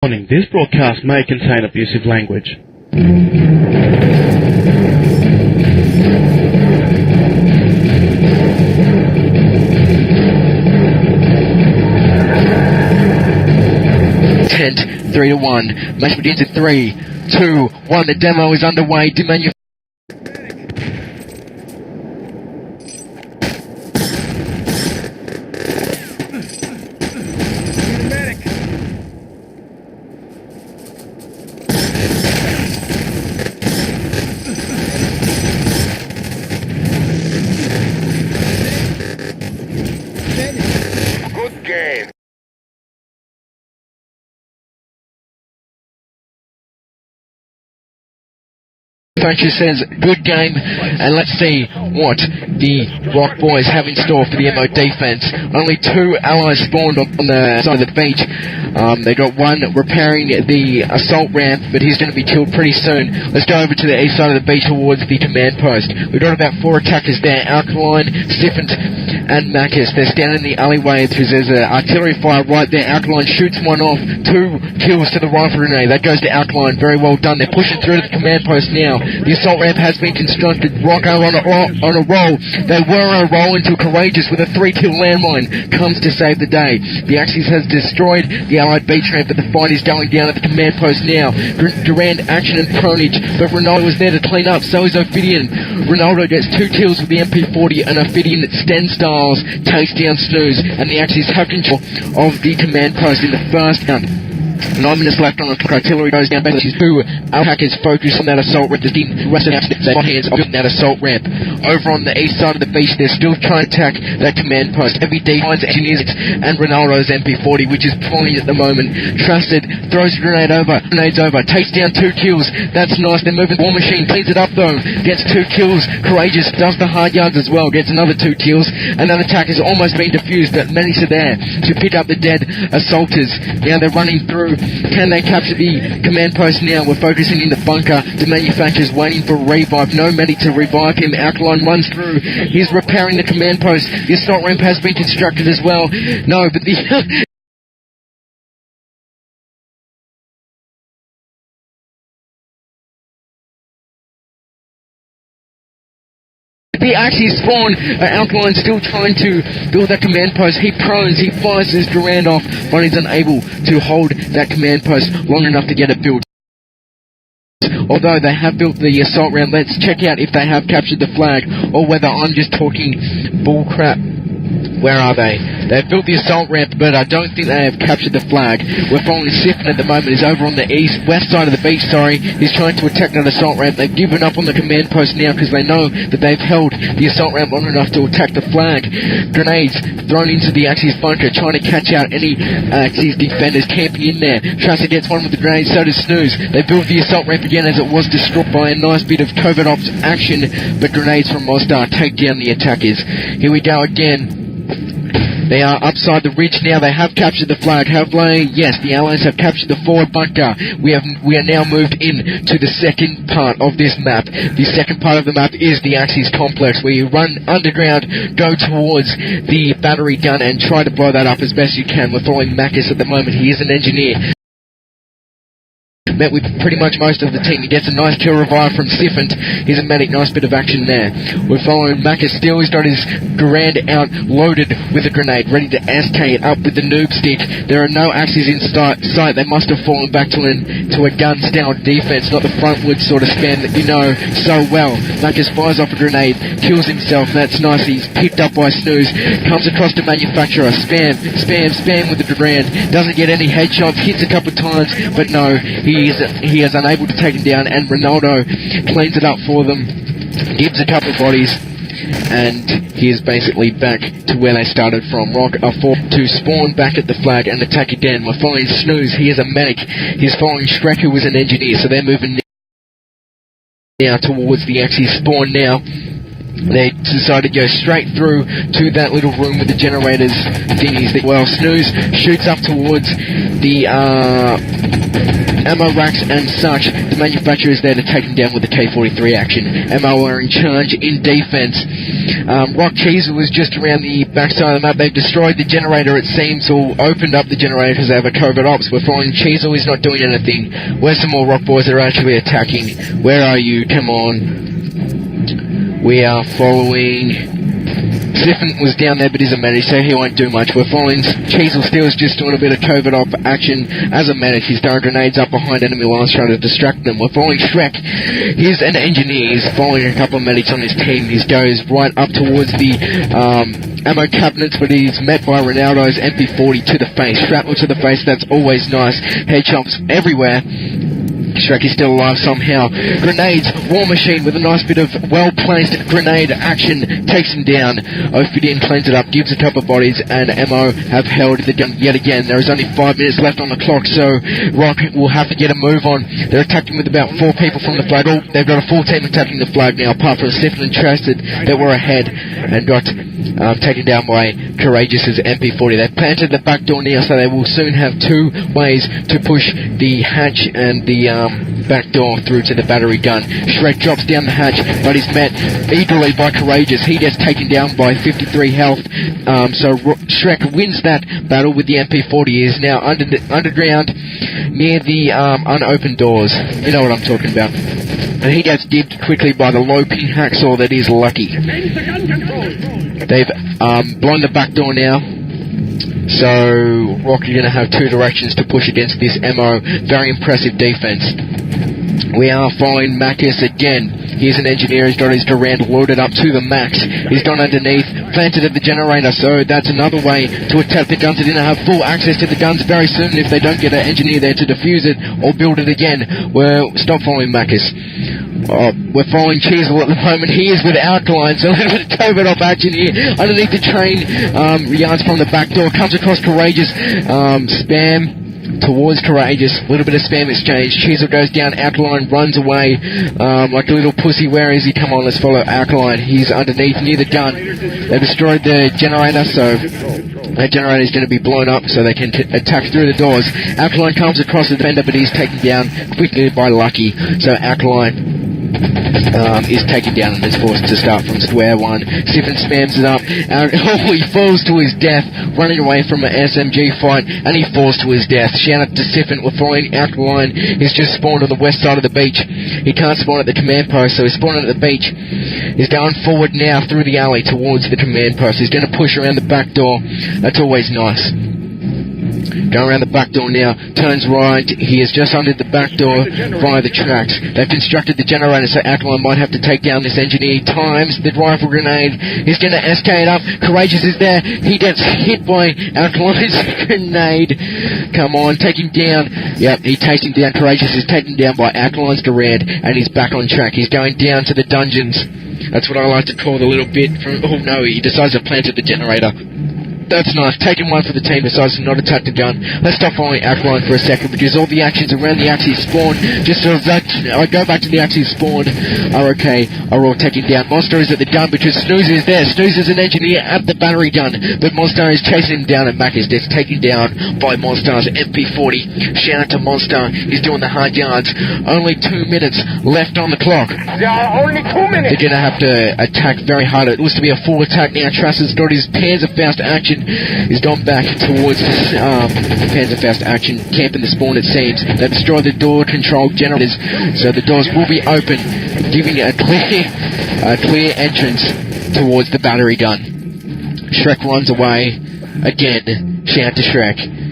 Warning, this broadcast may contain abusive language. Tent 3 to 1. Match begins in 3, 2, 1. The demo is underway. Good game. Manufacturer says, good game, and let's see what the RoK boys have in store for the MO defense. Only 2 allies spawned on the side of the beach. They got one repairing the assault ramp, but he's going to be killed pretty soon. Let's go over to the east side of the beach towards the command post. We've got about 4 attackers there, Alkaline, Stiffent, and Macus. They're standing in the alleyway because there's an artillery fire right there. Alkaline shoots one off, 2 kills to the rifle grenade. That goes to Alkaline, very well done. They're pushing through to the command post now. The assault ramp has been constructed. RoK are on a roll. They were on a roll until Courageous with a 3-kill landmine comes to save the day. The Axis has destroyed the allied beach ramp, but the fight is going down at the command post now. Durand, Action, and Pronage, but Ronaldo is there to clean up. So is Ophidian. Ronaldo gets 2 kills with the MP40, and Ophidian Sten Styles takes down Snooze, and the Axis have control of the command post in the first round. 9 minutes left on the clock. Artillery goes down. Basically, 2 attackers focus on that assault ramp. The rest of the hands on that assault ramp. Over on the east side of the beach, they're still trying to attack that command post. Every day finds engineers and Ronaldo's MP40, which is pulling at the moment. Trusted throws a grenade over. Grenades over. Takes down 2 kills. That's nice. They're moving. War Machine cleans it up though. Gets 2 kills. Courageous does the hard yards as well. Gets another 2 kills. Another attack has almost been defused, but many are there to pick up the dead assaulters. Now they're running through. Can they capture the command post now? We're focusing in the bunker. The manufacturer's waiting for a revive. No medic to revive him. Alkaline runs through. He's repairing the command post. The assault ramp has been constructed as well. No, but the... He actually spawned. Alkaline still trying to build that command post. He prones, he fires his Durand off, but he's unable to hold that command post long enough to get it built. Although they have built the assault ramp, let's check out if they have captured the flag, or whether I'm just talking bullcrap. Where are they? They've built the assault ramp, but I don't think they have captured the flag. We're following Siphon at the moment. He's over on the west side of the beach, He's trying to attack that assault ramp. They've given up on the command post now because they know that they've held the assault ramp long enough to attack the flag. Grenades thrown into the Axis bunker, trying to catch out any Axis defenders camping in there. Trusted gets one with the grenade, so does Snooze. They built the assault ramp again as it was destroyed by a nice bit of covert ops action, but grenades from Mozdar take down the attackers. Here we go again. They are upside the ridge now. They have captured the flag. Have they? Yes, the Allies have captured the forward bunker. We are now moved in to the second part of this map. The second part of the map is the Axis complex, where you run underground, go towards the battery gun, and try to blow that up as best you can. We're following Macus at the moment. He is an engineer. Met with pretty much most of the team. He gets a nice kill revive from Stiffent. He's a medic, nice bit of action there. We're following Macus still. He's got his Durand out, loaded with a grenade, ready to SK it up with the noob stick. There are no Axis in sight. They must have fallen back to a gun-style defense, not the frontward sort of spam that you know so well. Macus fires off a grenade, kills himself. That's nice. He's picked up by Snooze. Comes across to Manufacturer. Spam with the Durand. Doesn't get any headshots. Hits a couple of times, but no, he is unable to take him down, and Ronaldo cleans it up for them, gives a couple of bodies, and he is basically back to where they started from. RoK are forced to spawn back at the flag and attack again. We're following Snooze. He is a medic. He's following Shrek, who was an engineer, so they're moving now towards the Axis spawn now. They decided to go straight through to that little room with the generators thingies. Well, Snooze shoots up towards the ammo racks and such. The manufacturer is there to take him down with the K-43 action. MO are in charge in defense. RoK Cheese was just around the backside of the map. They've destroyed the generator, it seems, or opened up the generator because they have a covert ops. We're following Cheezel, he's not doing anything. Where's some more RoK boys that are actually attacking? Where are you? Come on. We are following... Siffin was down there but he's a medic, so he won't do much. We're following Cheezel still is just doing a bit of covert op action as a medic. He's throwing grenades up behind enemy lines trying to distract them. We're following Shrek. He's an engineer. He's following a couple of medics on his team. He goes right up towards the ammo cabinets, but he's met by Ronaldo's MP40 to the face. Shrapnel to the face, that's always nice. Headshots everywhere. Shrek is still alive somehow. Grenades, War Machine with a nice bit of well-placed grenade action takes him down. Ophidian cleans it up, gives a couple of bodies, and MO have held the gun yet again. There is only 5 minutes left on the clock, so RoK will have to get a move on. They're attacking with about 4 people from the flag. Oh, they've got a full team attacking the flag now, apart from Siffin and Trusted that were ahead and got taken down by Courageous's MP40. They've planted the back door now, so they will soon have 2 ways to push the hatch and the back door through to the battery gun. Shrek drops down the hatch, but he's met eagerly by Courageous. He gets taken down by 53 health, so Shrek wins that battle with the MP40. He is now underground near the unopened doors. You know what I'm talking about. And he gets dipped quickly by the low-pin hacksaw that is Lucky. They've blown the back door now. So RoK are going to have 2 directions to push against this MO. Very impressive defense. We are following Macus again. He's an engineer. He's got his Durand loaded up to the max. He's gone underneath, planted at the generator. So that's another way to attack the guns. They're going to have full access to the guns very soon if they don't get an engineer there to defuse it or build it again. Well, stop following Macus. We're following Cheezel at the moment. He is with Alkaline, so a little bit of covert op action here. Underneath the train, yards from the back door, comes across Courageous, spam towards Courageous, a little bit of spam exchange. Cheezel goes down, Alkaline runs away like a little pussy. Where is he? Come on, let's follow Alkaline. He's underneath near the gun. They destroyed the generator, so that generator is going to be blown up so they can attack through the doors. Alkaline comes across the defender, but he's taken down quickly by Lucky. So Alkaline is taken down and is forced to start from square one. Siffin spams it up, and he falls to his death, running away from an SMG fight, and he falls to his death. Shout out to Siffin. We're following Alkaline. He's just spawned on the west side of the beach. He can't spawn at the command post, so he's spawning at the beach. He's going forward now through the alley towards the command post. He's going to push around the back door. That's always nice. Going around the back door now, turns right. He is just under the back door via the tracks. They've constructed the generator, so Alkaline might have to take down this engineer. Times the rifle grenade. He's going to SK it up. Courageous is there. He gets hit by Alkaline's grenade. Come on, take him down. Yep, he takes him down. Courageous is taken down by Alkaline's Durand, and he's back on track. He's going down to the dungeons. That's what I like to call the little bit from... Oh no, he decides to plant at the generator. That's nice. Taking one for the team decides to not attack the gun. Let's stop following Alkaline for a second because all the actions around the axis spawn. Just so that I go back to the axis spawn. RoK are all taking down. Monster is at the gun because Snooze is there. Snooze is an engineer at the battery gun, but Monster is chasing him down and Mac is just taken down by Monster's MP40. Shout out to Monster. He's doing the hard yards. Only 2 minutes left on the clock. There are only 2 minutes. They're going to have to attack very hard. It looks to be a full attack now. Trusser's got his Panzerfaust action. He's gone back towards this Panzerfaust action camp in the spawn, it seems. They've destroyed the door control generators, so the doors will be open, giving a clear entrance towards the battery gun. Shrek runs away again. Shout to Shrek.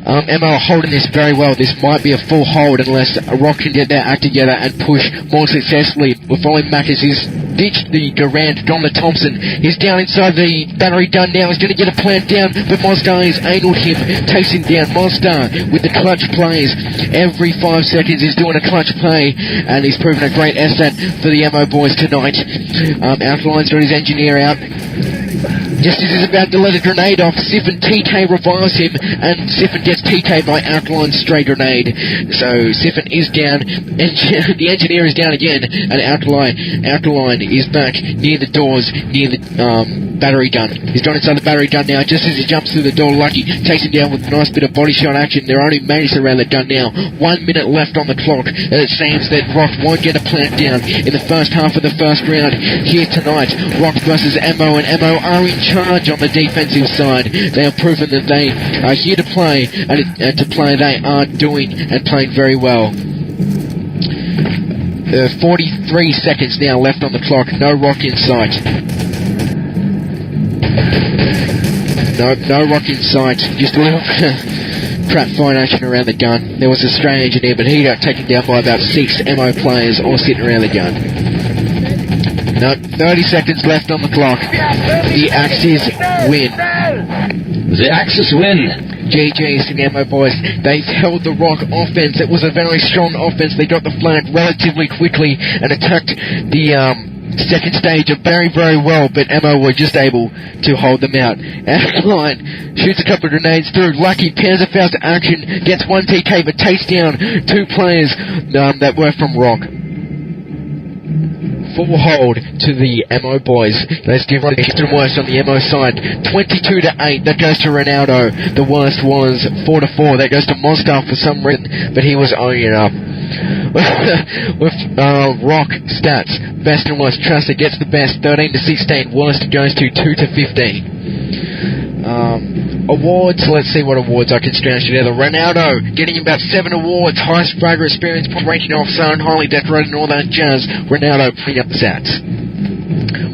MO are holding this very well. This might be a full hold unless RoK can get their act together and push more successfully. We're following Macus. He's ditched the Garand, John the Thompson. He's down inside the battery gun now. He's going to get a plant down, but Monster has angled him, takes him down. Monster with the clutch plays. Every 5 seconds he's doing a clutch play, and he's proven a great asset for the MO boys tonight. Alkaline's got his engineer out. Just as he's about to let a grenade off, Siffin TK revives him, and Siffin gets TK'd by Alkaline's stray grenade. So Siffin is down, and the engineer is down again, and Alkaline is back near the doors, near the battery gun. He's got inside the battery gun now. Just as he jumps through the door, Lucky takes him down with a nice bit of body shot action. There are only mates around the gun now. 1 minute left on the clock, and it seems that RoK won't get a plant down in the first half of the first round here tonight. RoK versus Emo, and Emo are in charge on the defensive side. They have proven that they are here to play, and to play they are doing and playing very well. 43 seconds now left on the clock. No RoK in sight. No RoK in sight. Just a little crap fight action around the gun. There was a stray engineer, but he got taken down by about 6 MO players all sitting around the gun. No, 30 seconds left on the clock. The Axis win. The Axis win. GG's to the Emo boys. They held the RoK offense. It was a very strong offense. They got the flag relatively quickly and attacked the second stage very, very well, but Emo were just able to hold them out. Alkaline shoots a couple of grenades through. Lucky Panzerfaust action, gets 1 TK, but takes down 2 players that were from RoK. Full hold to the Emo boys. Let's give the extra worst on the Emo side. 22-8. That goes to Ronaldo. The worst was 4-4. That goes to Mostar for some reason, but he was owning it up. With RoK stats, best and worst. Trusser gets the best, 13-16. Worst goes to 2-15. Awards, let's see what awards I can scrounge together. Ronaldo getting about 7 awards. Highest fragger experience, rating officer, and highly decorated and all that jazz. Ronaldo putting up the stats.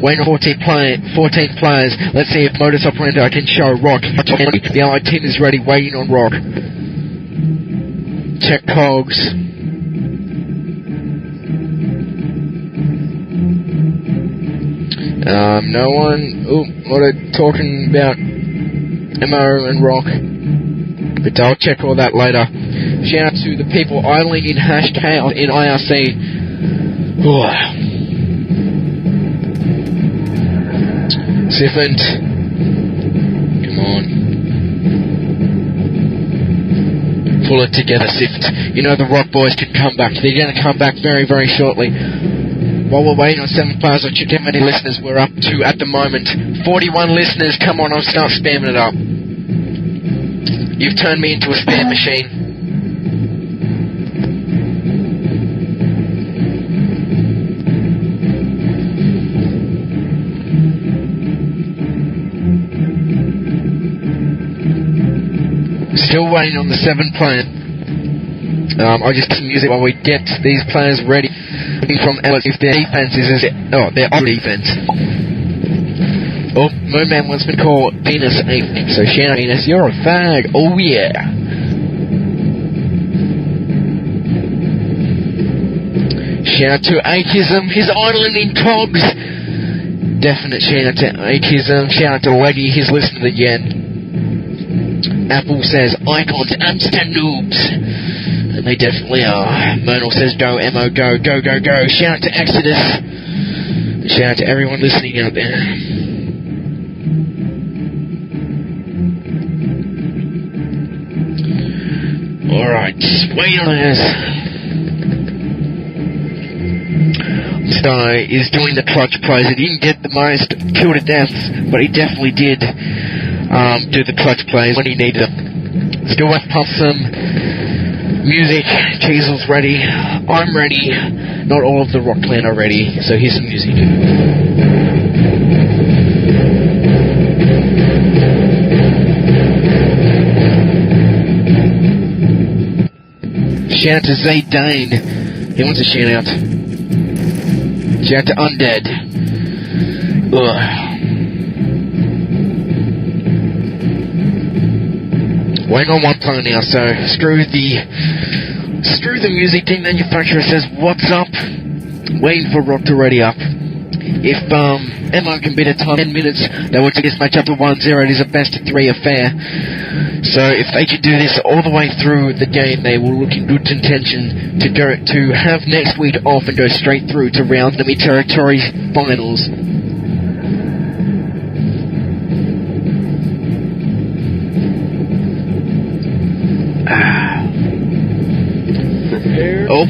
Waiting on 14 players. Let's see if Modus Operandi can show RoK. The Allied team is ready, waiting on RoK. Check cogs. No one. What are talking about? Emo and RoK, but I'll check all that later. Shout out to the people idling in hashtag in IRC. Siphant, come on, pull it together, Siphant. You know the RoK boys can come back. They're going to come back very, very shortly. While we're waiting on 7 players, I'll check how many listeners we're up to at the moment. 41 listeners. Come on, I'll start spamming it up. You've turned me into a spam machine. Still waiting on the 7 players. I'll just play music while we get these players ready. From if their defense is their on defense. Oh, Moonman wants me to call Penis a. So shout out, Penis, you're a fag. Oh yeah. Shout out to Achism, he's idling in cogs. Definite shout out to Achism. Shout out to Leggy, he's listening again. Apple says icons, Amster noobs. And they definitely are. Mernal says go, Emo, go, go, go, go. Shout out to Exodus. Shout out to everyone listening out there. Alright, wait on this. Star is doing the clutch plays. He didn't get the most kill to deaths, but he definitely did do the clutch plays when he needed them. Still want to pump some music. Cheesel's ready. I'm ready. Not all of the RoK clan are ready, so here's some music. Shout out to Zay Dane. He wants a shout out. Shout out to Undead. Ugh. Waiting on 1 player now, so screw the music team manufacturer says what's up. Waiting for RoK to ready up. If Emo can beat a time 10 minutes, they will take this match up to 1-0. It is a best of 3 affair. So if they can do this all the way through the game, they will look in good contention to have next week off and go straight through to round enemy territory finals.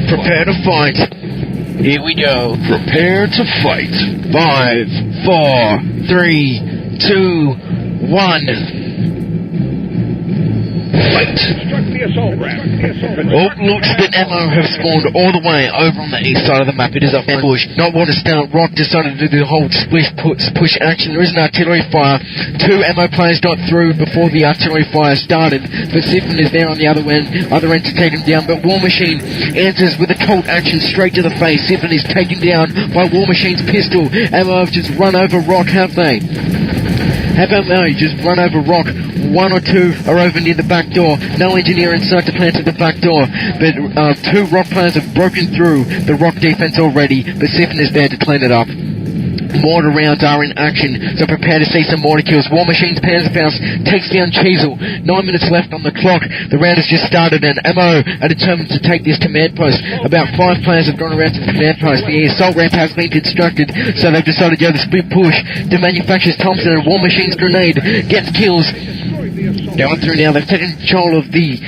Prepare to fight. Here we go. Prepare to fight. 5, 4, 3, 2, 1. Fight! Oh, looks that ammo have spawned all the way over on the east side of the map. It is a ambush. Not want to start. RoK decided to do the whole push action. There is an artillery fire. 2 ammo players got through before the artillery fire started. But Siphon is there on the other end to take him down. But War Machine answers with a cold action straight to the face. Siphon is taken down by War Machine's pistol. Ammo have just run over RoK, have they? How about no, just run over RoK. 1 or 2 are over near the back door. No engineer inside to plant at the back door. But 2 RoK players have broken through the RoK defense already. But Siphon is there to clean it up. Mortar rounds are in action, so prepare to see some mortar kills. War Machine's Panzerfaust takes down Cheezel. 9 minutes left on the clock. The round has just started, and Ammo are determined to take this command post. About 5 players have gone around to the command post. The assault ramp has been constructed, so they've decided to go the split push. The manufacturer's Thompson and War Machine's grenade gets kills. Going through now, they've taken control of the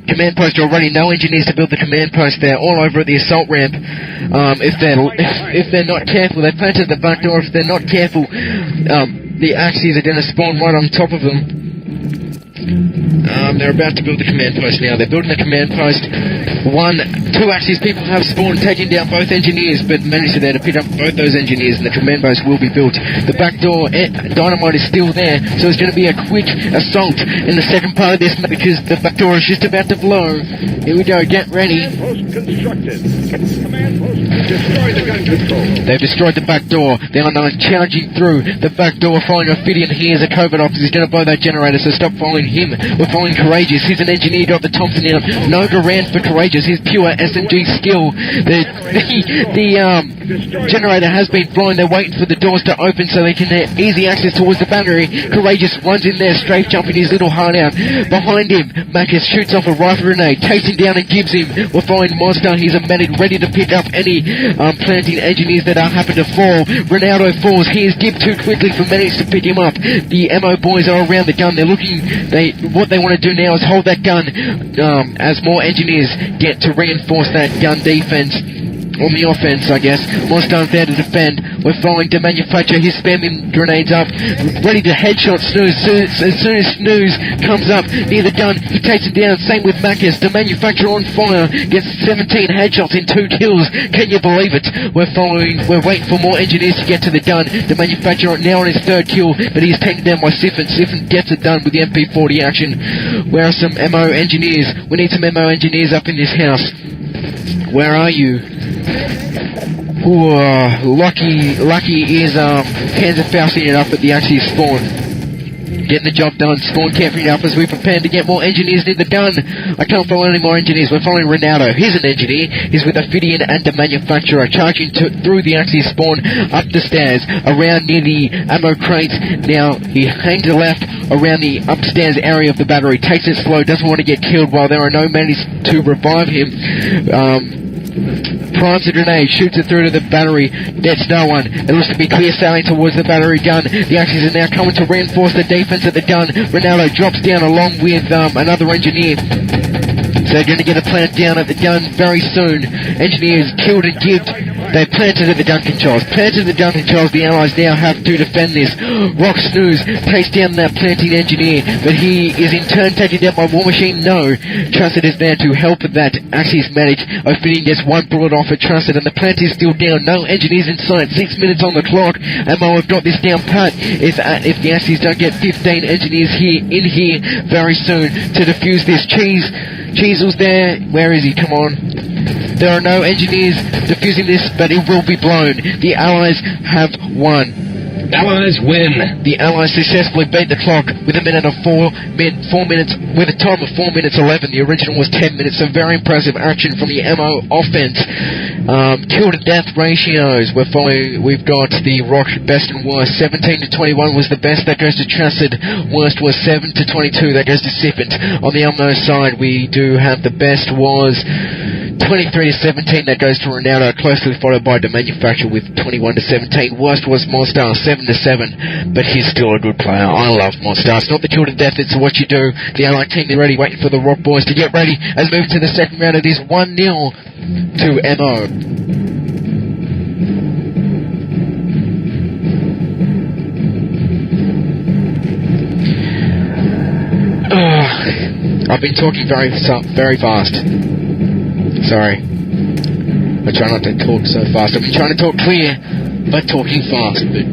command post already. No engineers to build the command post there, all over at the assault ramp. If they're not careful, they planted the back door. If they're not careful, the Axes are going to spawn right on top of them. They're about to build the command post now. They're building the command post. 2 Axis people have spawned, taking down both engineers, but managed there to pick up both those engineers, and the command post will be built. The back door dynamite is still there, so it's going to be a quick assault in the second part of this, because the back door is just about to blow. Here we go, get ready. They've destroyed the back door. They are now charging through the back door, following Ophidian. He is a covert officer. He's going to blow that generator, so stop following him. We're following Courageous. He's an engineer, got the Thompson out. Noga ran for Courageous. His pure SMG skill. The generator has been blown. They're waiting for the doors to open so they can have easy access towards the battery. Courageous runs in there, strafe jumping his little heart out. Behind him, Macus shoots off a rifle grenade, takes him down and gives him. We're following Monster. He's a medic ready to pick up any planting engineers that happen to fall. Ronaldo falls. He is gibbed too quickly for medics to pick him up. The MO boys are around the gun. They're looking. What they want to do now is hold that gun as more engineers get to reinforce that gun defense. On the offense, I guess. Monster's there to defend. We're following the manufacturer. He's spamming grenades up, ready to headshot Snooze. As soon as Snooze comes up near the gun, he takes it down. Same with Macus. The manufacturer on fire gets 17 headshots in 2 kills. Can you believe it? We're waiting for more engineers to get to the gun. The manufacturer now on his 3rd kill, but he's taken down by Siphon. Siphon gets it done with the MP40 action. Where are some MO engineers? We need some MO engineers up in this house. Where are you? Lucky is Panzerfausting it up at the Axis spawn. Getting the job done. Spawn camping up as we prepare to get more engineers near the gun. I can't follow any more engineers. We're following Ronaldo. He's an engineer. He's with Ophidian and the manufacturer, charging through the Axis spawn, up the stairs, around near the ammo crates. Now he hangs left around the upstairs area of the battery, takes it slow, doesn't want to get killed while there are no medics to revive him. Primes a grenade, shoots it through to the battery, gets no one. It looks to be clear sailing towards the battery gun. The Axis are now coming to reinforce the defense at the gun. Ronaldo drops down along with another engineer. So they're going to get a plant down at the gun very soon. Engineers killed and gibbed. They planted at the gun controls. Planted at the gun controls. The Allies now have to defend this. RoK Snooze takes down that planting engineer, but he is in turn taken down by War Machine. No. Trusted is there to help that Axis medic. Ophidian gets 1 bullet off at Trusted, and the plant is still down. No engineers in sight. 6 minutes on the clock. Ammo have got this down pat. If the Axis don't get 15 engineers in here very soon to defuse this. Cheezel's there. Where is he? Come on. There are no engineers defusing this, but it will be blown. The Allies have won. Allies win. The Allies successfully beat the clock with a minute of 4 minutes, with a time of 4 minutes 11. The original was 10 minutes. So very impressive action from the MO offense. Kill to death ratios. We've got the RoK best and worst. 17 to 21 was the best. That goes to Trusted. Worst was 7 to 22. That goes to Siphon. On the Elmo side, we do have the best was 23 to 17, that goes to Ronaldo, closely followed by the manufacturer with 21 to 17. Worst was Monster, 7 to 7, but he's still a good player. I love Monster. It's not the kill to death, it's what you do. The Allied team, they're ready, waiting for the RoK boys to get ready. As we move to the second round, it is 1-0 to MO. I've been talking very fast. Sorry. I try not to talk so fast. I've been trying to talk clear, but talking fast. But,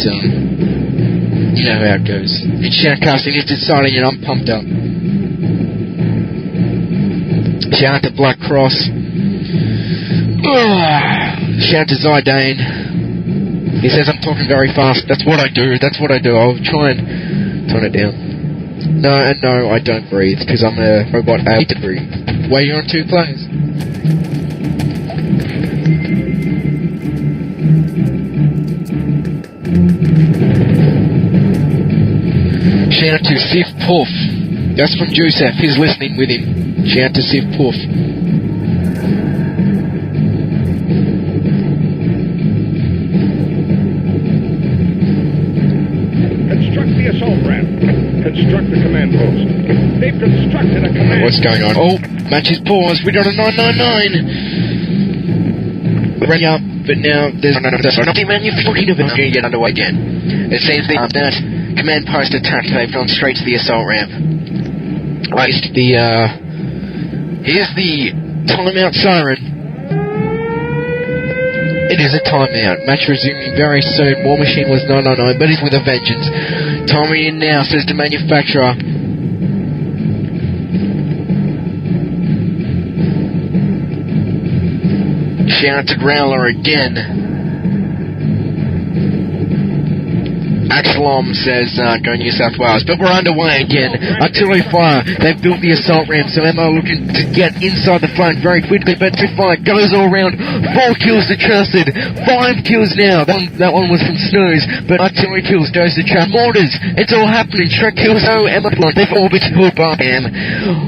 you know how it goes. It's Shoutcast, and it's exciting, and I'm pumped up. Shout out to Black Cross. Shout out to Zidane. He says I'm talking very fast. That's what I do. I'll try and tone it down. No, I don't breathe, because I'm a robot able to breathe. Wait, you're on 2 players. Shout out to Sif Puff. That's from Joseph. He's listening with him. Shout out to Sif Puff. Construct the assault ramp. Construct the command post. They've constructed a command. What's going on? Oh, match is paused. We got a 999. Running up, but now there's nothing manufacturing of it. Going to get underway again. It seems that command post attack. They've gone straight to the assault ramp. Here's the timeout siren. It is a timeout. Match resuming very soon. War Machine was 999, but he's with a vengeance. Timing in now, says the manufacturer. Shout out to Growler again. Axelom says, go New South Wales. But we're underway again. Artillery fire. They've built the assault ramp, so Emma looking to get inside the flank very quickly. But fire goes all around. 4 kills to Trusted. 5 kills now. That one was from Snooze. But artillery kills goes to Trap. Modus. It's all happening. Shrek kills. Oh, Emma Blunt. They've all been killed by him.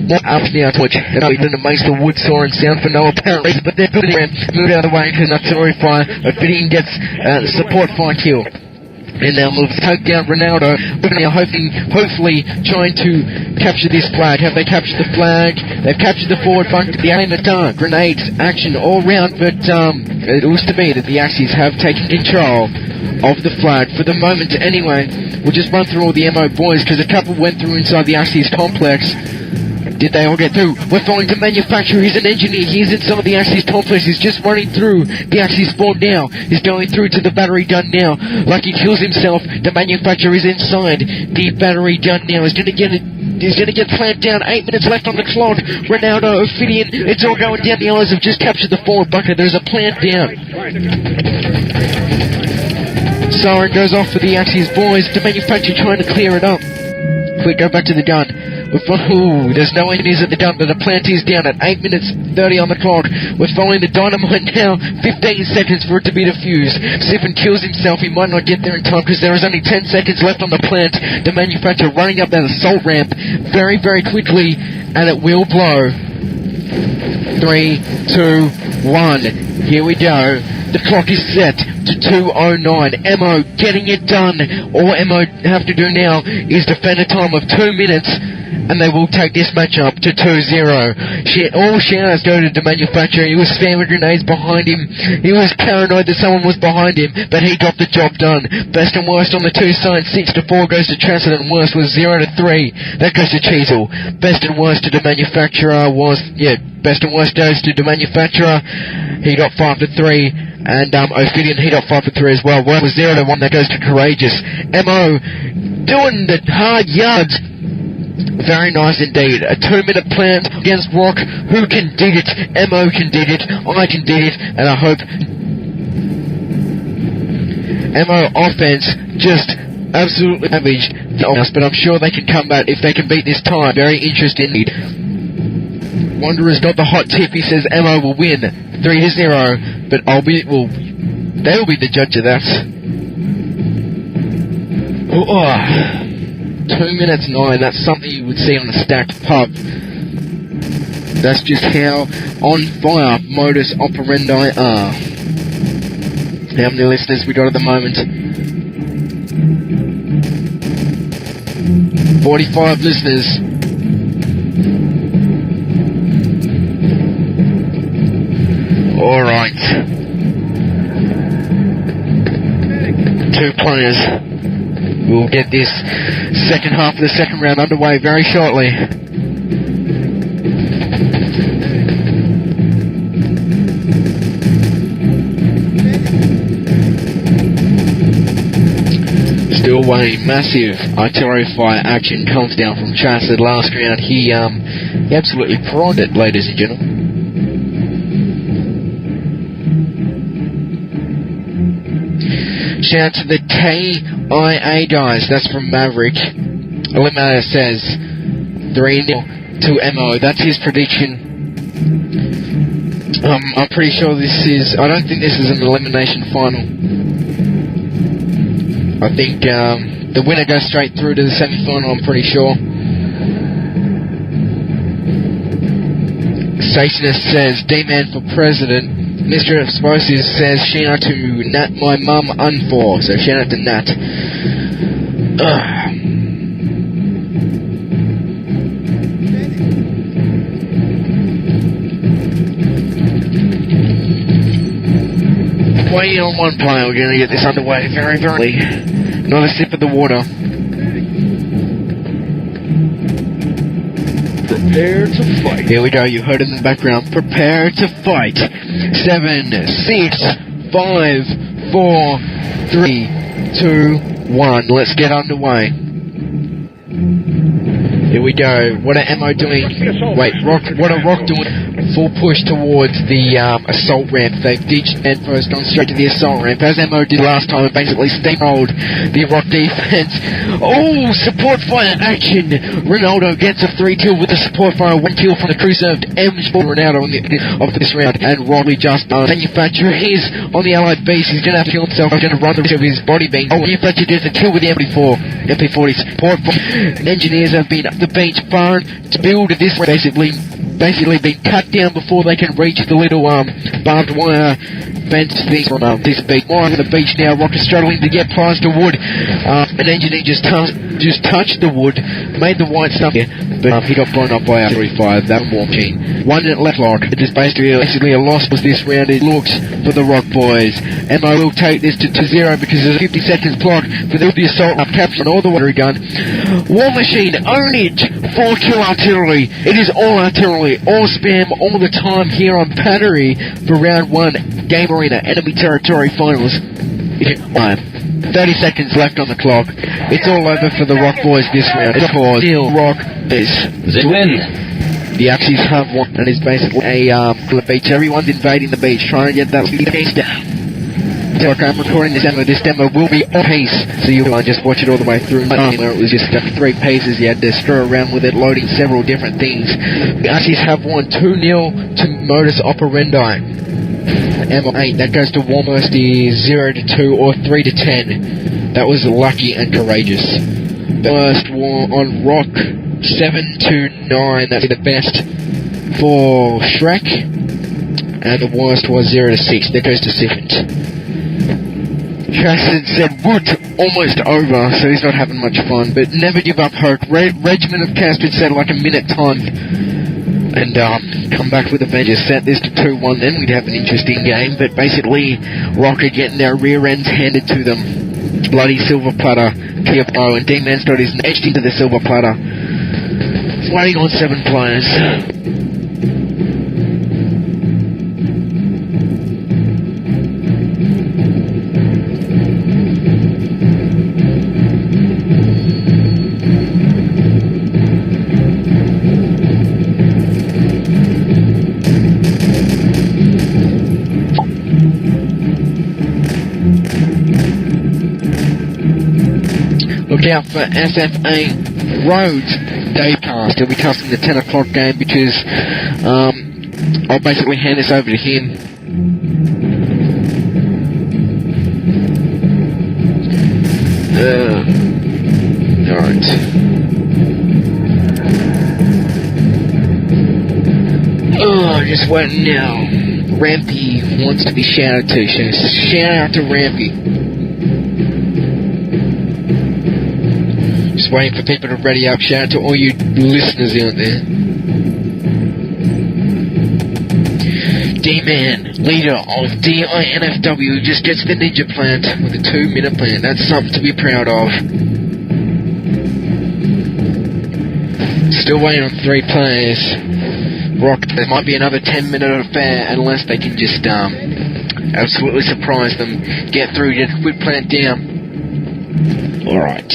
More up now to which it makes the wood sawing sound for no apparent reason. But they're building ramp. Move out of the way because artillery fire. Ophidian gets support fire kill. And now moves take down Ronaldo. We're now hopefully trying to capture this flag. Have they captured the flag? They've captured the forward flank. The aim at dark. Grenades, action all round, but it looks to me that the Axis have taken control of the flag. For the moment anyway, we'll just run through all the MO boys, because a couple went through inside the Axis complex. Did they all get through? We're following the manufacturer. He's an engineer. He's inside the Axis complex. He's just running through the Axis spawn now. He's going through to the battery gun now. Like he kills himself. The manufacturer is inside the battery gun now. He's going to get clamped down. 8 minutes left on the clock. Ronaldo, Ophidian, it's all going down. The Allies have just captured the forward bunker. There's a plant down. Siren goes off for the Axis boys. The manufacturer trying to clear it up. Quick, go back to the gun. There's no enemies at the gun, but the plant is down at 8 minutes 30 on the clock. We're following the dynamite now. 15 seconds for it to be defused. Siphon kills himself. He might not get there in time because there is only 10 seconds left on the plant. The manufacturer running up that assault ramp very, very quickly, and it will blow. 3, 2, 1. Here we go. The clock is set to 2:09. MO getting it done. All MO have to do now is defend a time of 2 minutes, and they will take this match up to 2-0. All shout-outs go to the manufacturer. He was spamming grenades behind him. He was paranoid that someone was behind him, but he got the job done. Best and worst on the two sides. 6-4 goes to Transit, and worst was 0-3. That goes to Cheezel. Best and worst to the manufacturer was, best and worst goes to the manufacturer. He got 5-3. And Ophidian, he got 5-3 as well. Well, it was 0-1. That goes to Courageous. MO doing the hard yards. Very nice indeed. A 2-minute plant against RoK. Who can dig it? MO can dig it. I can dig it. And I hope MO offense just absolutely ravaged. But I'm sure they can come back if they can beat this time. Very interesting indeed. Wanderer's not the hot tip. He says MO will win 3-0, but they will be the judge of that. 2 minutes 9. That's something you would see on a stacked pub. That's just how on fire Modus Operandi are. How many listeners we got at the moment? 45 listeners. Alright. 2 players. We'll get this second half of the second round underway very shortly. away. Massive artillery fire action comes down from Chassid last round. He absolutely prawned it, ladies and gentlemen. Shout out to the KIA guys. That's from Maverick. Eliminator says 3-0 to MO. That's his prediction. I'm pretty sure this is... I don't think this is an elimination final. I think the winner goes straight through to the semi-final, I'm pretty sure. Stationist says, D-Man for president. Mr. Explosives says, shout out to Nat, my mum, Unfor. So shout out to Nat. Waiting on one player, we're going to get this underway very, very early. Not a sip of the water. Prepare to fight. Here we go, you heard in the background. Prepare to fight. 7, 6, 5, 4, 3, 2, 1. Let's get underway. Here we go. What are MO doing? Wait, RoK. What are RoK doing? Full push towards the assault ramp. They've ditched and first gone straight to the assault ramp, as MO did last time, and basically steamrolled the RoK defense. Oh, support fire action! Ronaldo gets a 3 kill with the support fire, 1 kill from the crew-served M4 Ronaldo of this round, and Rodley just manufacturer is on the allied base. He's going to have to kill himself. He's going to run the risk of his body being... Oh, manufacturer gets a kill with the MP40 support. Engineers have been up the beach far to build this, basically been cut down before they can reach the little barbed wire fence thing from this beach. More on the beach now. RoK is struggling to get past the wood. An engineer just touched the wood, made the white stuff here, but he got blown up by artillery fire. That war machine. 1 minute left, RoK. It is basically a loss was this round. It looks for the RoK boys. MO will take this to 0 because there's a 50 seconds clock for the assault up capture all the water gun. War machine, ownage, 4 kill artillery. It is all artillery, all spam, all the time here on Battery for round 1. Game Arena, enemy territory finals. 30 seconds left on the clock. It's all over for the RoK boys this round. Because RoK is They win. the Axis have won, and it's basically a beach. Everyone's invading the beach, trying to get that piece down. So I'm recording this demo. This demo will be on pace, so you'll just watch it all the way through. Where it was just 3 paces, you had to screw around with it, loading several different things. The Axis have won 2-0 to Modus Operandi. M8, that goes to Warmest is 0 to 2 or 3 to 10. That was lucky and courageous. The worst war on RoK, 7 to 9. That's the best for Shrek. And the worst was 0 to 6. That goes to Siphant. Chassid said wood almost over, so he's not having much fun. But never give up hope. Regiment of Castard said like a minute time. And come back with a vengeance. Set this to 2-1, then we'd have an interesting game. But basically, RoK are getting their rear ends handed to them. Bloody silver platter, Kyopo, and D-Man's got his etched into the silver platter. It's waiting on 7 players. Look out for SFA Roads Daycast. He'll be casting the 10 o'clock game because I'll basically hand this over to him. Alright. Oh, just waiting now. Rampy wants to be shouted to. So shout out to Rampy. Just waiting for people to ready up. Shout out to all you listeners out there. D-Man, leader of DINFW, just gets the ninja plant with a 2-minute plan. That's something to be proud of. Still waiting on 3 players. RoK, there might be another 10-minute affair unless they can just absolutely surprise them. Get through, get a quick plant down. Alright.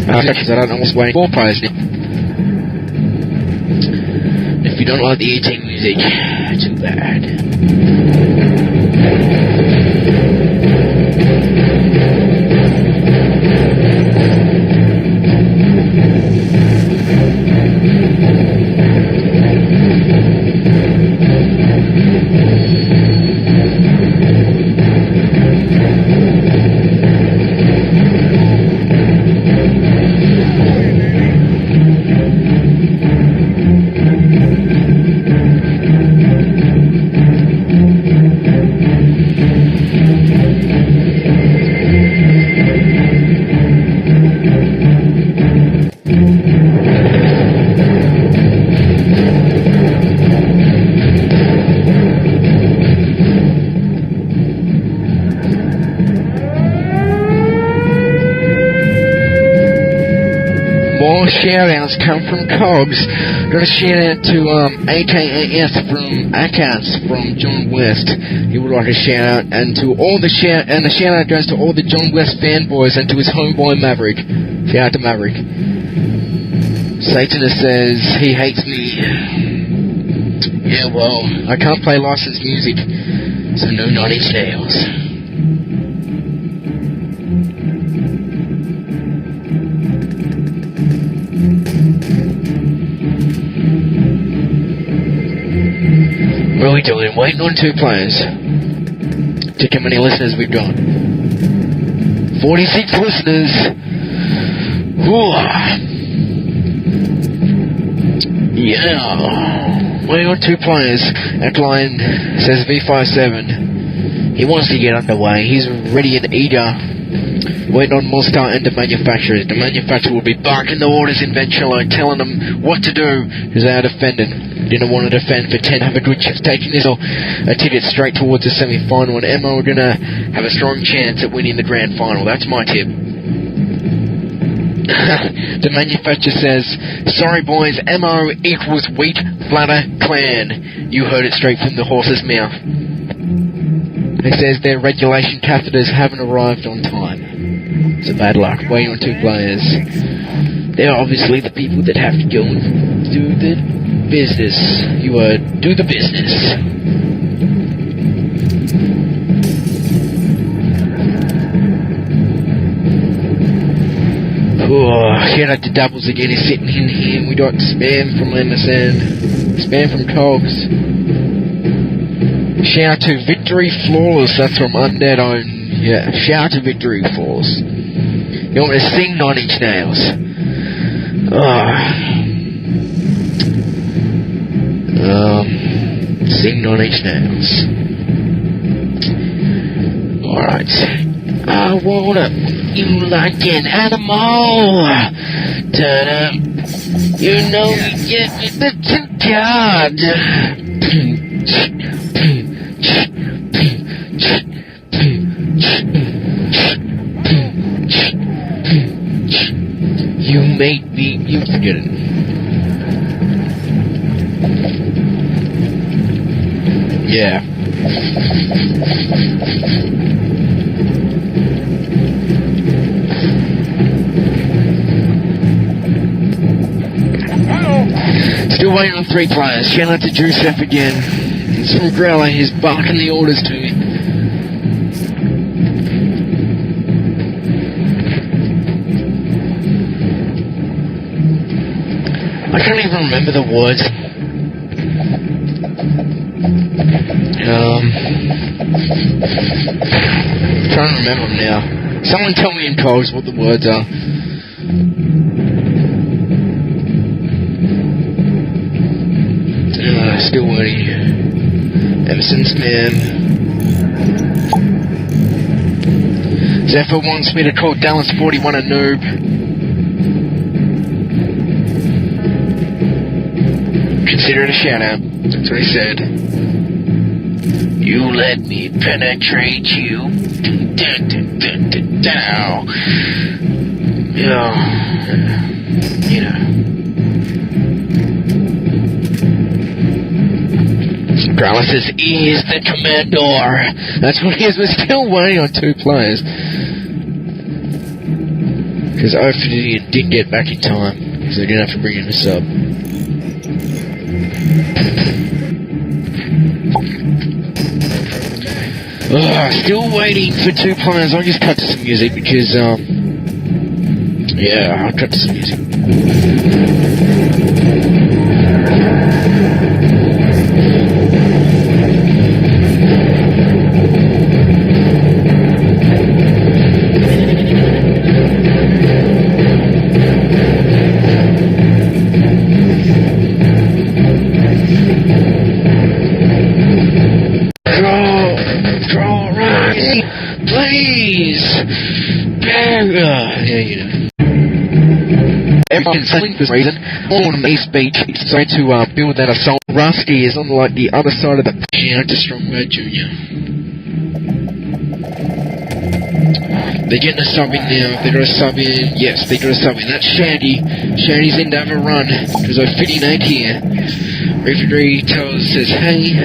Because I don't know what's waiting for players now. If you don't like the eating music, too bad. Shoutouts come from Cogs. Got a shout out to AKAS from Akas from John West. He would like a shout out, and to all the shout out goes to all the John West fanboys and to his homeboy Maverick. Shout out to Maverick. Satanist says he hates me. Yeah, well, I can't play licensed music, so no 9 Inch Nails. What are we doing? Waiting on 2 players. Check how many listeners we've got. 46 listeners. Ooh. Yeah. Waiting on 2 players. Ackline says V57. He wants to get underway. He's ready and eager. Waiting on Mostar and the manufacturers. The manufacturer will be barking the orders eventually, telling them what to do because they are defending. Didn't want to defend for 10, have a good chance taking this or a ticket straight towards the semi-final, and Emma are going to have a strong chance at winning the grand final. That's my tip. The manufacturer says, sorry boys, MO equals wheat, bladder, clan. You heard it straight from the horse's mouth. It says their regulation catheters haven't arrived on time. So bad luck, waiting on 2 players. They're obviously the people that have to go and do the business. You do the business. Shout out to Doubles again, he's sitting in here. We got Spam from MSN, Spam from Cogs. Shout out to Victory Flawless, that's from Undead Own. Yeah, shout out to Victory Flawless. You want me to sing 9 Inch Nails? Sing 9 Inch Nails. Alright. I wanna you like an animal. Ta-da. You know you get me the God. You made me, you forget it. Yeah. Still waiting on 3 players. Shout out to Joseph again. It's from Growler, he's barking the orders to me. I can't even remember the words. Trying to remember them now. Someone tell me in codes what the words are. Still waiting. Emerson Spam. Zephyr wants me to call Dallas 41 a noob. Consider it a shout out. That's what he said. You let me penetrate you. You know. Growler says, he is the commandor. That's what he is. We're still waiting on 2 players. Because Ophidian didn't get back in time, because they didn't have to bring in a sub. Still waiting for 2 players. I'll just cut to some music because, yeah, I'll cut to some music. Everyone's selling for this reason. On the speech, it's trying to build that assault. Rusty is on like the other side of the Shout to Strong Red Junior. They're getting a sub in now. They got a sub in. Yes, they got a sub in. That's Shandy. Shandy's in to have a run. There's a 59 here. Referee says, hey.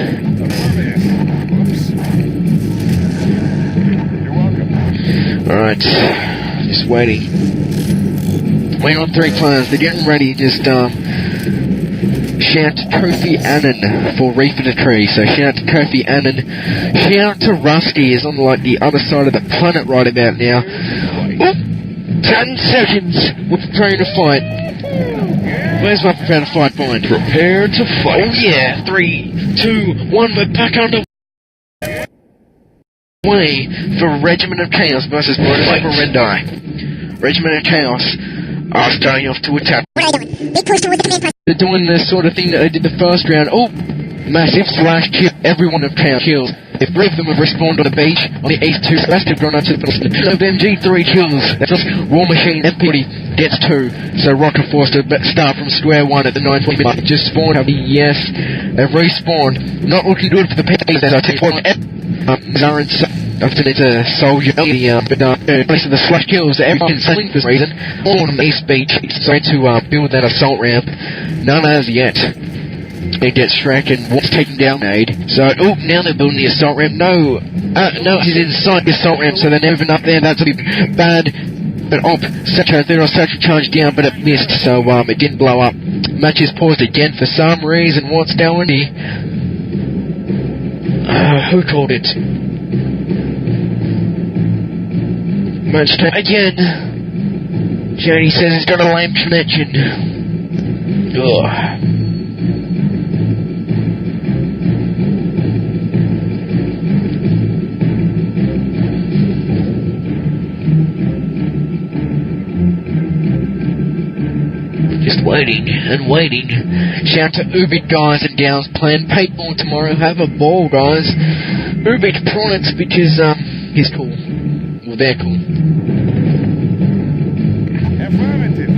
Alright, just waiting. Waiting on 3 players. They're getting ready. Just shout to Kofi Annan for reefing the tree. So shout to Kofi Annan. Shout to Rusty is on like the other side of the planet right about now. Oop, 10 seconds. We're preparing to fight. Where's my prepare to fight point? Prepare to fight. Oh yeah, 3, 2, 1. We're back under way for Regiment of Chaos versus Modus Operandi. Regiment of Chaos are starting off to attack. What are they doing? Big push toward the command post. They're doing the sort of thing that they did the first round. Oh, massive slash kill. Everyone of Chaos kills. If 3 of them have respawned on the beach, on the East 2, Sebastian gone up to the middle. No, MG 3 kills. That's just War Machine. Everybody gets 2. So RoK are forced to start from square 1 at the 9:20 mark. Just spawned. Yes, they've respawned. Not looking good for the P's. There's a T4. Zarin after it's a soldier, but place of the slash kills, everyone's selling for this reason. All on the East Beach, trying to build that assault ramp. None as yet. It gets Shrek and what's taking down aid. So, oh, now they're building the assault ramp. No, he's inside the assault ramp, so they're never up there. That's a bad. But there was such a charge down, but it missed, so it didn't blow up. Match is paused again for some reason. What's going on? Who called it? Match time again. Jody says he's got a lame connection. Ugh. Just waiting and waiting. Shout to Ubit guys and gals playing paintball tomorrow. Have a ball, guys. Ubit points because he's cool. Well, they're cool. Affirmative.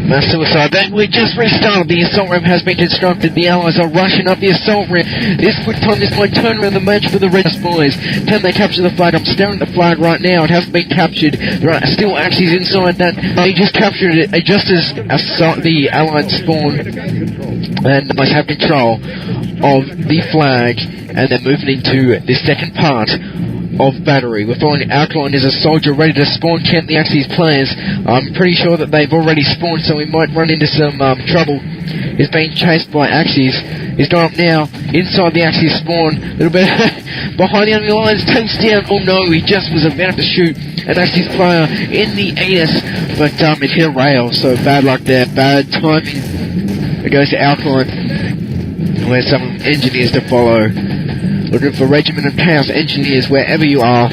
Mass suicide. We just restarted. The assault ramp has been constructed. The allies are rushing up the assault ramp. This quick time, this might turn around the match for the Red boys. Can they capture the flag? I'm staring at the flag right now. It hasn't been captured. There are still axes inside that. They just captured it just as the allied spawn. And they have control of the flag. And they're moving into the second part of battery. We're finding Alkaline is a soldier ready to spawn camp the Axis players. I'm pretty sure that they've already spawned, so we might run into some trouble. He's being chased by Axis. He's gone up now, inside the Axis spawn, a little bit behind the enemy lines, takes down, oh no, he just was about to shoot an Axis player in the anus, but it hit a rail, so bad luck there, bad timing. It goes to Alkaline, where some engineers to follow. Looking for Regiment of Chaos engineers wherever you are.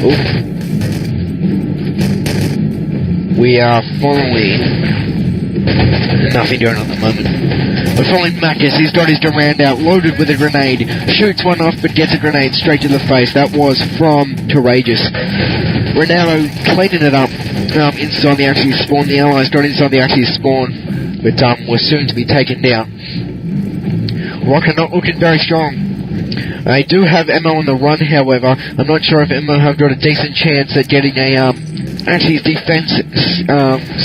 Ooh. We are following. Nothing going on at the moment. We're following Macus. He's got his Durand out, loaded with a grenade. Shoots one off, but gets a grenade straight to the face. That was from Courageous. Ronaldo cleaning it up inside the Axis spawn. The allies got inside the Axis spawn, but we're soon to be taken down. RoK are not looking very strong. They do have Emmo on the run, however. I'm not sure if Emmo have got a decent chance at getting a Axis defense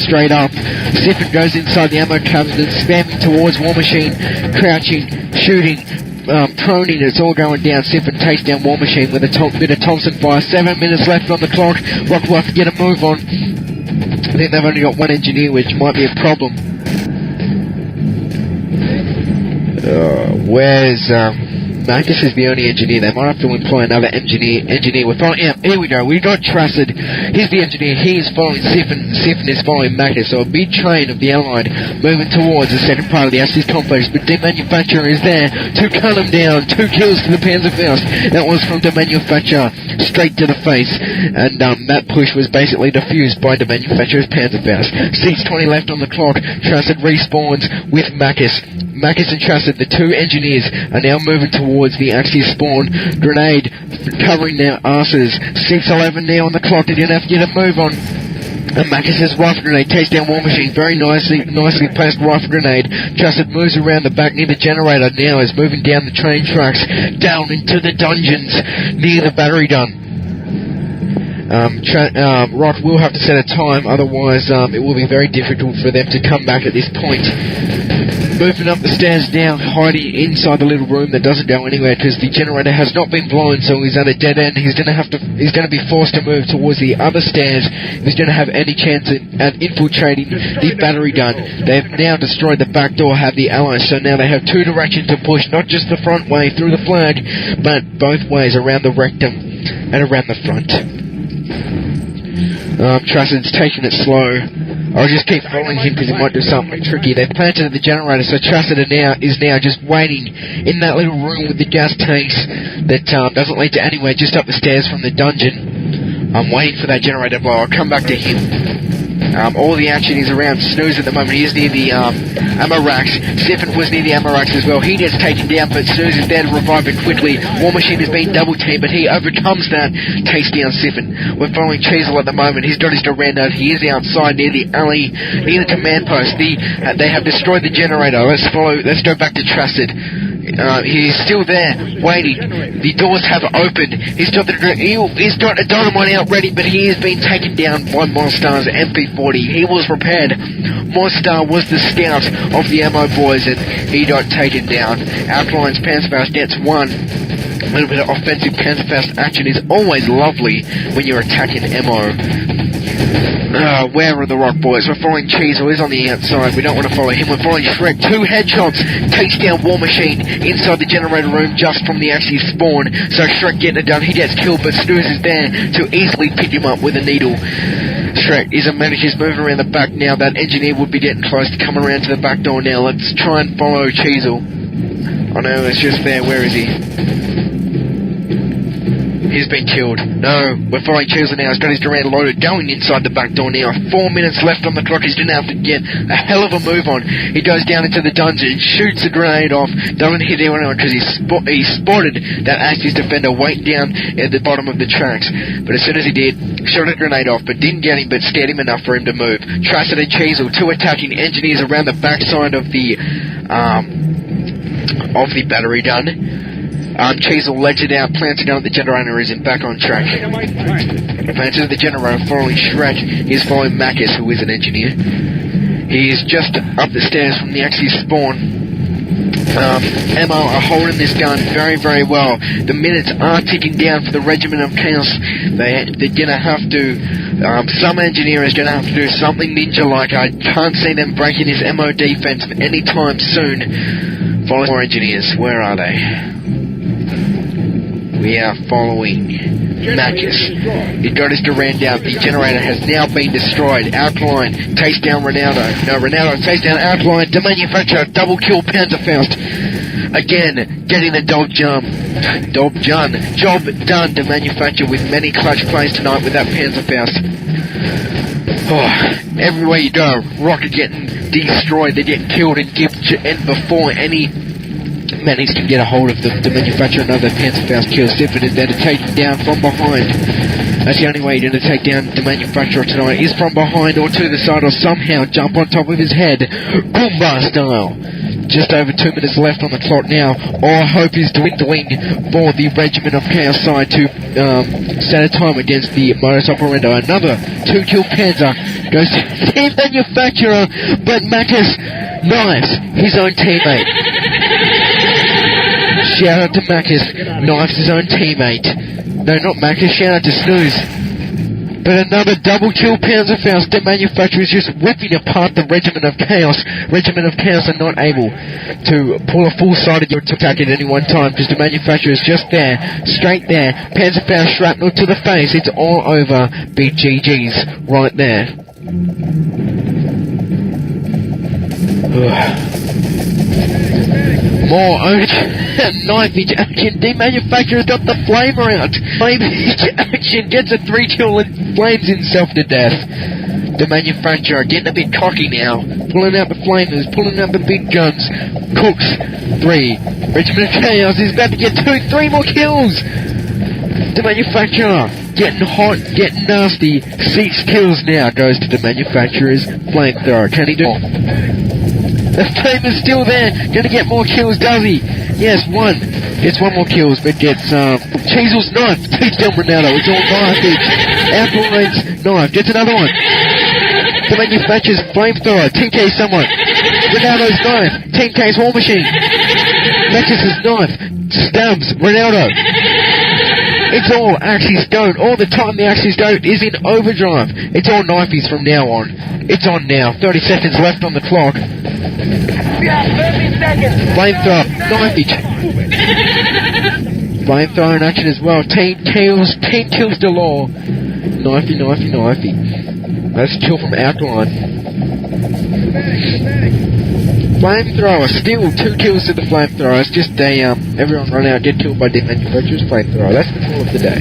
straight up. Siffin goes inside the ammo cabinet, spamming towards War Machine, crouching, shooting. proning, it's all going down. Siphon takes down War Machine with a bit of Thompson fire. 7 minutes left on the clock. RoK will have to get a move on. I think they've only got one engineer, which might be a problem. Where's Marcus is the only engineer. They might have to employ another engineer. We're following, yeah, here we go. We got Trusted. He's the engineer. He is following Siphon. Siphon is following Marcus. So a big train of the Allied moving towards the second part of the Axis complex. But the Manufacturer is there to cut him down. 2 kills to the Panzerfaust. That was from the Manufacturer straight to the face. And that push was basically defused by the Manufacturer's Panzerfaust. 6:20 left on the clock. Trusted respawns with Marcus. Marcus and Trusted, the 2 engineers, are now moving towards the Axis spawn. Grenade covering their asses. 6:11 now on the clock. They're going to have to get a move on. And Marcus's rifle grenade takes down War Machine. Very nicely placed rifle grenade. Trusted moves around the back near the generator now. Is moving down the train tracks, down into the dungeons near the battery dun. RoK will have to set a time, otherwise it will be very difficult for them to come back at this point. Moving up the stairs now, hiding inside the little room that doesn't go anywhere because the generator has not been blown, so he's at a dead end. He's going to be forced to move towards the other stairs if he's going to have any chance at infiltrating the battery gun. They've now destroyed the back door, have the Allies, so now they have 2 directions to push, not just the front way through the flag, but both ways around the rectum and around the front. Trusted's taking it slow. I'll just keep following him because he might do something tricky. They've planted at the generator, so Trusted is now just waiting in that little room with the gas tanks that doesn't lead to anywhere, just up the stairs from the dungeon. I'm waiting for that generator to blow. I'll come back to him. All the action is around Snooze at the moment. He is near the ammo racks. Siphon was near the ammo racks as well. He gets taken down, but Snooze is there to revive it quickly. War Machine has been double teamed, but he overcomes that. Takes down Siphon. We're following Cheezel at the moment. He's got his Durando. He is outside near the alley, near the command post. They have destroyed the generator. Let's go back to Trusted. He's still there, waiting. The doors have opened. He's got a dynamite out ready, but he has been taken down by Monstar's MP40. He was prepared. Monstar was the scout of the ammo boys, and he got taken down. Alkaline's Panzerfaust gets 1. A little bit of offensive Panzerfaust action is always lovely when you're attacking ammo. Where are the RoK boys? We're following Cheezel. He's on the outside. We don't want to follow him. We're following Shrek. 2 headshots. Takes down War Machine inside the generator room just from the Axis spawn. So Shrek getting it done. He gets killed, but Snooze is there to easily pick him up with a needle. Shrek is a medic. He's moving around the back now. That engineer would be getting close to come around to the back door now. Let's try and follow Cheezel. Oh no, it's just there. Where is he? He's been killed. No, we're following Cheezel now. He's got his Durand loaded, going inside the back door now. 4 minutes left on the clock. He's going to have to get a hell of a move on. He goes down into the dungeon, shoots the grenade off, doesn't hit anyone because he spotted that Axis defender waiting down at the bottom of the tracks. But as soon as he did, shot a grenade off, but didn't get him, but scared him enough for him to move. Trusted and Cheezel, 2 attacking engineers around the backside of the battery gun. Cheezel lets it out, plants it down at the generator, is back on track. Plants it at the generator, following Shrek. He's following Marcus, who is an engineer. He is just up the stairs from the Axis spawn. Ammo are holding this gun very, very well. The minutes are ticking down for the Regiment of Chaos. They're gonna have to, some engineer is gonna have to do something ninja-like. I can't see them breaking this ammo defense anytime soon. Follow more engineers. Where are they? We are following Marcus. He got his Durand out. The generator has now been destroyed. Alkaline takes down Ronaldo. No, Ronaldo takes down Alkaline. The Manufacturer double kill Panzerfaust. Again, getting the job done. Job done to Manufacture with many clutch plays tonight with that Panzerfaust. Oh, everywhere you go, RoK are getting destroyed. They're getting killed, and before any Manny's can get a hold of the Manufacturer. Another Panzerfaust kills. Siphon is there to take him down from behind. That's the only way you're going to take down the Manufacturer tonight, is from behind or to the side, or somehow jump on top of his head, Goomba style. Just over 2 minutes left on the clock now. All hope is dwindling for the Regiment of Chaos side to set a time against the Modus Operandi. Another 2-kill Panzer goes to the Manufacturer, but Marcus knives his own teammate. shout out to Macus, knifes his own teammate. No, not Macus, shout out to Snooze. But another double kill, Panzerfaust. The manufacturer is just ripping apart the Regiment of Chaos. Regiment of Chaos are not able to pull a full-sided attack at any one time because the manufacturer is just there, straight there. Panzerfaust shrapnel to the face. It's all over. Big GG's right there. More knifage action. The manufacturer's got the flamer out. Knifage action gets a 3-kill and flames himself to death. The manufacturer getting a bit cocky now, pulling out the flamers, pulling out the big guns. Cooks 3. Regiment of Chaos is about to get 3 more kills. The manufacturer getting hot, getting nasty. 6 kills now goes to the manufacturer's flamethrower. Can he do it? The flame is still there. Gonna get more kills, does he? Yes, 1. Gets 1 more kills, but gets Cheesel's knife. Takes down Ronaldo. It's all knifage. Alcohol's knife. Gets another one. The manufacturer's flamethrower. 10k someone. Ronaldo's knife. 10k's War Machine. Max's knife. Stabs Ronaldo. It's all Axis Goat. All the time the Axis Goat is in overdrive. It's all knifeies from now on. It's on now. 30 seconds left on the clock. Yeah, 30 seconds. Flamethrower. Knifage. Flamethrower in action as well. 10 kills galore. Knifey. That's a kill from Alkaline. Flamethrower, still 2 kills to the flamethrower. It's just everyone run out, get killed by the manufacturer's flamethrower. That's the call of the day.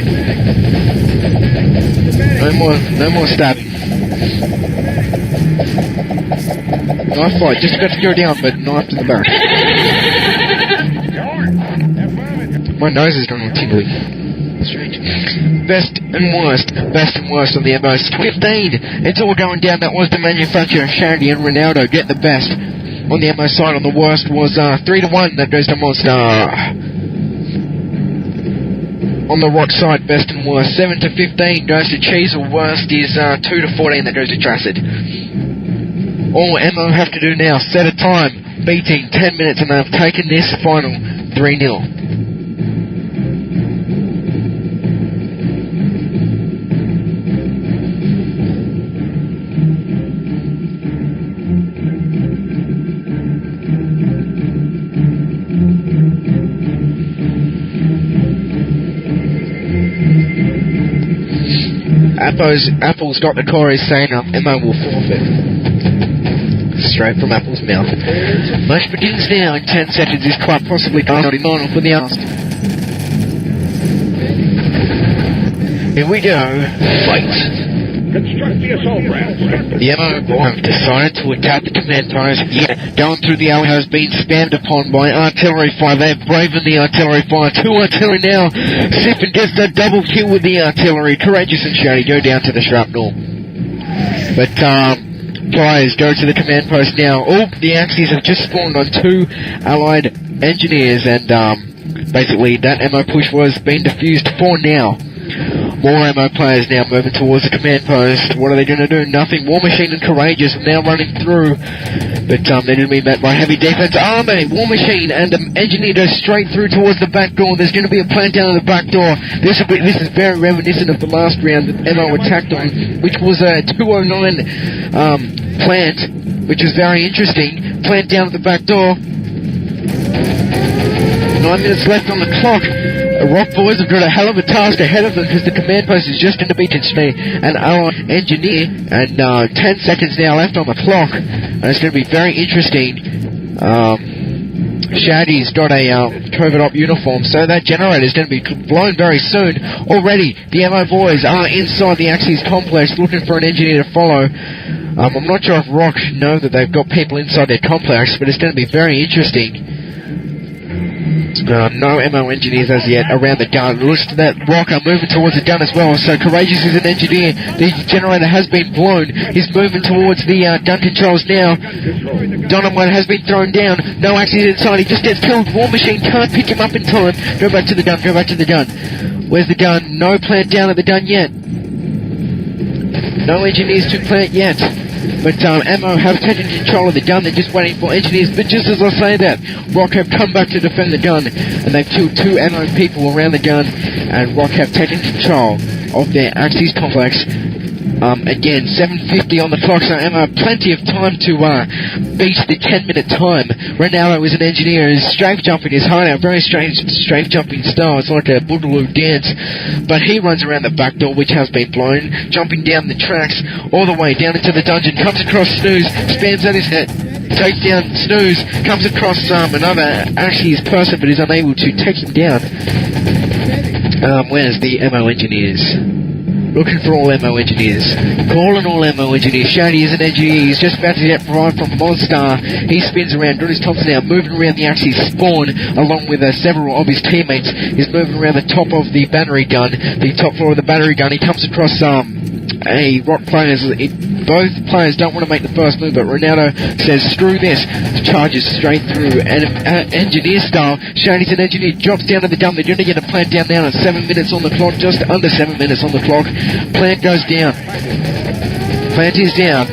No more stabbing. Knife fight, just about to go down, but knife to the back. My nose is going all tingly. Strange. Best and worst on the MOs. 15. It's all going down. That was the manufacturer, Shandy and Ronaldo. Get the best. On the MO side, on the worst was 3-1. That goes to Monster. On the RoK side, best and worst. 7-15 goes to Cheezel. Worst is 2-14. That goes to Tracid. All MO have to do now, set a time, beating 10 minutes, and they've taken this final 3-0. Apple's Dr. Corey is saying MO will forfeit. Straight from Apple's mouth. Match begins now in 10 seconds. Is quite possibly going on for the last. Here we go. Fight. Construct the assault ramp. The MO have decided to attack the command post. Yeah, going through the alley has been spammed upon by artillery fire. They've braven the artillery fire. 2 artillery now. Sippin gets that double kill with the artillery. Courageous and Shady go down to the shrapnel. But, players go to the command post now. Oh, the Axis have just spawned on 2 allied engineers, and basically that MO push was being diffused for now. More MO players now moving towards the command post. What are they going to do? Nothing. War Machine and Courageous now running through, but they're going to be met by heavy defense army. War Machine and the engineer goes straight through towards the back door. There's going to be a plant down at the back door. This is very reminiscent of the last round that MO attacked on, which was a 209 plant, which was very interesting. Plant down at the back door. 9 minutes left on the clock. The RoK boys have got a hell of a task ahead of them because the command post is just going to be an allied engineer, and 10 seconds now left on the clock, and it's going to be very interesting. Shady's got a covert op uniform, so that generator is going to be blown very soon. Already, the MO boys are inside the Axis complex looking for an engineer to follow. I'm not sure if RoK know that they've got people inside their complex, but it's going to be very interesting. No MO engineers as yet around the gun. Looks to that RoK are moving towards the gun as well. So Courageous is an engineer. The generator has been blown. He's moving towards the gun controls now. Dynamite has been thrown down. No Axis inside. He just gets killed. War Machine can't pick him up in time. Go back to the gun. Where's the gun? No plant down at the gun yet. No engineers to plant yet. But Ammo have taken control of the gun. They're just waiting for engineers. But just as I say that, RoK have come back to defend the gun, and they've killed 2 Ammo people around the gun, and RoK have taken control of their Axis complex. Again, 7:50 on the clock, so Ammo have plenty of time to beat the 10-minute time. Ronaldo is an engineer, is strafe jumping his hideout, very strange strafe jumping style. It's like a boogaloo dance, but he runs around the back door, which has been blown, jumping down the tracks all the way down into the dungeon, comes across Snooze, spams at his head, takes down Snooze, comes across another Axis person, but is unable to take him down. Where's the Ammo engineers? Looking for all Ammo engineers. Calling all Ammo engineers. Shady is an engineer. He's just about to get right from Monster. He spins around, doing his tops now, moving around the Axis spawn, along with several of his teammates. He's moving around the top of the battery gun, the top floor of the battery gun. He comes across a RoK players. Both players don't want to make the first move, but Ronaldo says, screw this, charges straight through, and engineer style. Shady's an engineer, drops down to the gun. They're going to get a plant down now at 7 minutes on the clock, just under 7 minutes on the clock. Plant goes down. Plant is down.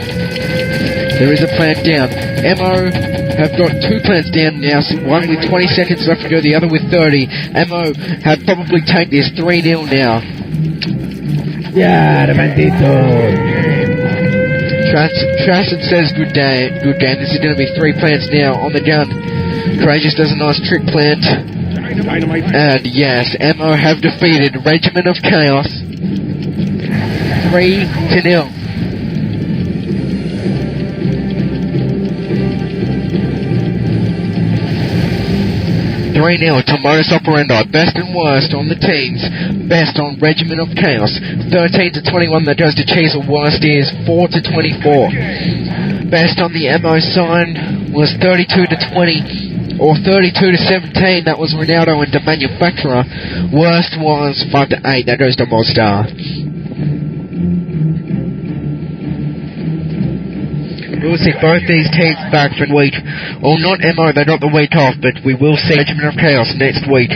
There is a plant down. Ammo have got 2 plants down now, one with 20 seconds left to go, the other with 30. Ammo have probably taken this 3-0 now. Yeah, maldito. Trasson says good game. This is going to be 3 plants now on the gun. Courageous does a nice trick plant. And yes, Ammo have defeated Regiment of Chaos 3-0. 3-0 to Modus Operandi. Best and worst on the teams. Best on Regiment of Chaos. 13-21 that goes to Cheezel. Worst is 4-24. Best on the Ammo sign was 32-20 or 32-17. That was Ronaldo and the Manufacturer. Worst was 5-8. That goes to Mozstar. We'll see both these teams back for week. Well, not Ammo, they got the week off, but we will see Regiment of Chaos next week.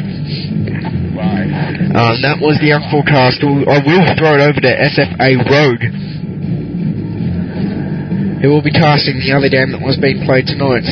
That was the Forecast. I will throw it over to SFA RoK, who will be casting the other game that was being played tonight.